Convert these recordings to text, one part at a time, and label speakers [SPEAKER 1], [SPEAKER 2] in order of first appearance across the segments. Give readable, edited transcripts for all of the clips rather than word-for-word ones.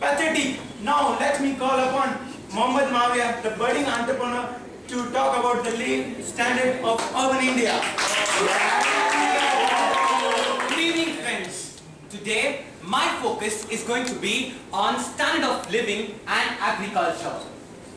[SPEAKER 1] pathetic. Now let me call upon Mohammad Mawia, the budding entrepreneur, to talk about the living standard of urban India.
[SPEAKER 2] Good evening, friends. Today, my focus is going to be on standard of living and agriculture.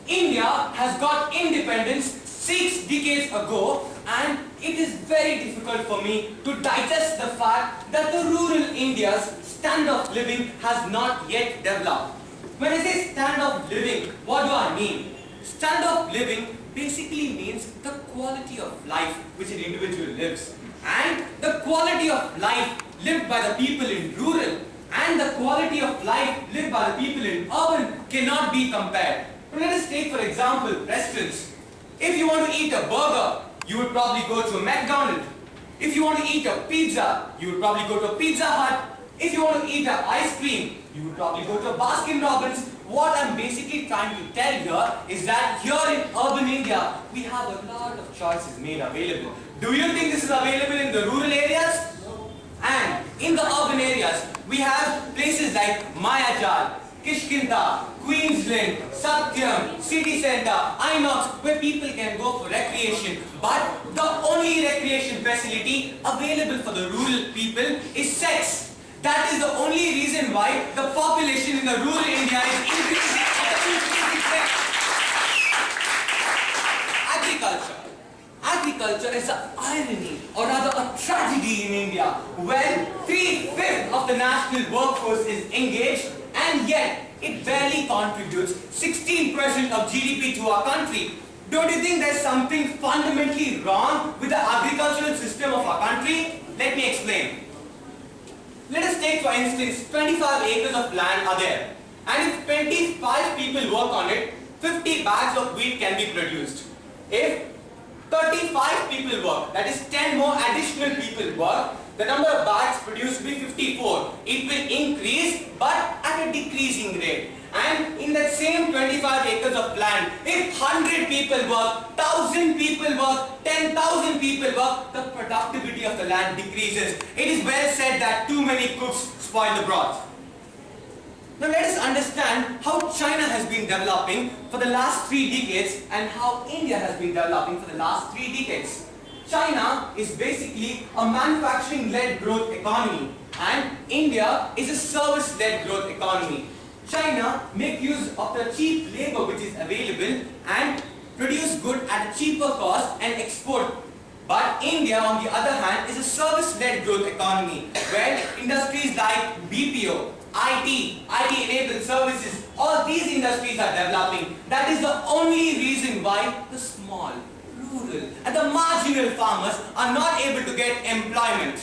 [SPEAKER 2] India has got independence 6 decades ago, and it is very difficult for me to digest the fact that the rural India's standard of living has not yet developed. When I say standard of living, what do I mean? Standard of living basically means the quality of life which an individual lives, and the quality of life lived by the people in rural and the quality of life lived by the people in urban cannot be compared. Let us take, for example, restaurants. If you want to eat a burger, you would probably go to a McDonald's. If you want to eat a pizza, you would probably go to a Pizza Hut. If you want to eat an ice cream, you would probably go to a Baskin Robbins. What I'm basically trying to tell here is that here in urban India, we have a lot of choices made available. Do you think this is available in the rural areas? And in the urban areas, we have places like Mayajal, Kishkinda, Queensland, Satyam, City Centre, Inox, where people can go for recreation. But the only recreation facility available for the rural people is sex. That is the only reason why the population in the rural India is increasing at a increasing rate. Agriculture. Agriculture is an irony, or rather a tragedy in India, where 3/5 of the national workforce is engaged, and yet it barely contributes 16% of GDP to our country. Don't you think there's something fundamentally wrong with the agricultural system of our country? Let me explain. Let us take, for instance, 25 acres of land are there, and if 25 people work on it, 50 bags of wheat can be produced. If 35 people work, that is 10 more additional people work, the number of bags produced will be 54. It will increase, but at a decreasing rate. And in that same 25 acres of land, if 100 people work, 1,000 people work, 10,000 people work, the productivity of the land decreases. It is well said that too many cooks spoil the broth. Now let us understand how China has been developing for the last 3 decades and how India has been developing for the last 3 decades. China is basically a manufacturing-led growth economy, and India is a service-led growth economy. China make use of the cheap labor which is available and produce good at a cheaper cost and export. But India, on the other hand, is a service-led growth economy where industries like BPO, IT-enabled services, all these industries are developing. That is the only reason why the small, rural and the marginal farmers are not able to get employment.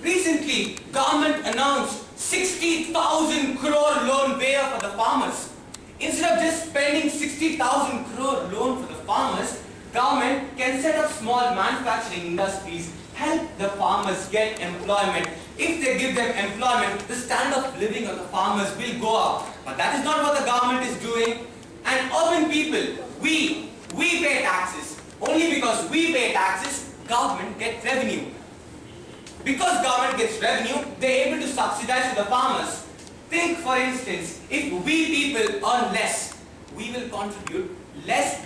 [SPEAKER 2] Recently, government announced 60,000 crore loan waiver for the farmers. Instead of just spending 60,000 crore loan for the farmers, government can set up small manufacturing industries, help the farmers get employment. If they give them employment, the standard of living of the farmers will go up. But that is not what the government is doing. And urban people, we pay taxes. Only because we pay taxes, government gets revenue. Because government gets revenue, they are able to subsidize to the farmers. Think, for instance, if we people earn less, we will contribute less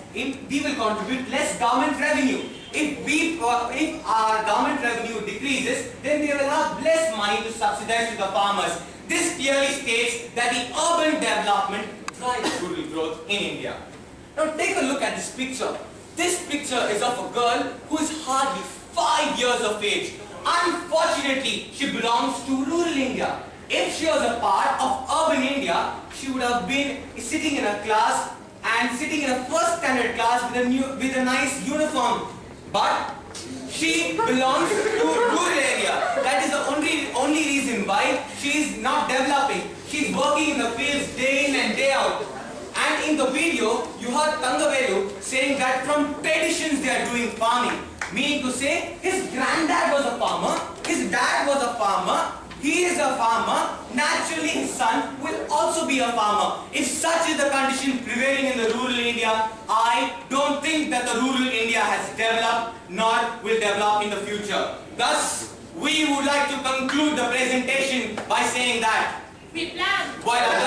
[SPEAKER 2] government revenue. If our government revenue decreases, then they will have less money to subsidize to the farmers. This clearly states that the urban development drives rural growth in India. Now take a look at this picture. This picture is of a girl who is hardly 5 years of age. Unfortunately, she belongs to rural India. If she was a part of urban India, she would have been sitting in a class and sitting in a first standard class with a nice uniform. But she belongs to rural area. That is the only reason why she is not developing. She is working in the fields day in and day out. And in the video, you heard Thangavelu saying that from traditions they are doing farming. Meaning to say, his granddad was a farmer, his dad was a farmer, he is a farmer, naturally his son will also be a farmer. If such is the condition prevailing in the rural India, I don't think that the rural India has developed nor will develop in the future. Thus, we would like to conclude the presentation by saying that
[SPEAKER 3] We plan.
[SPEAKER 2] While others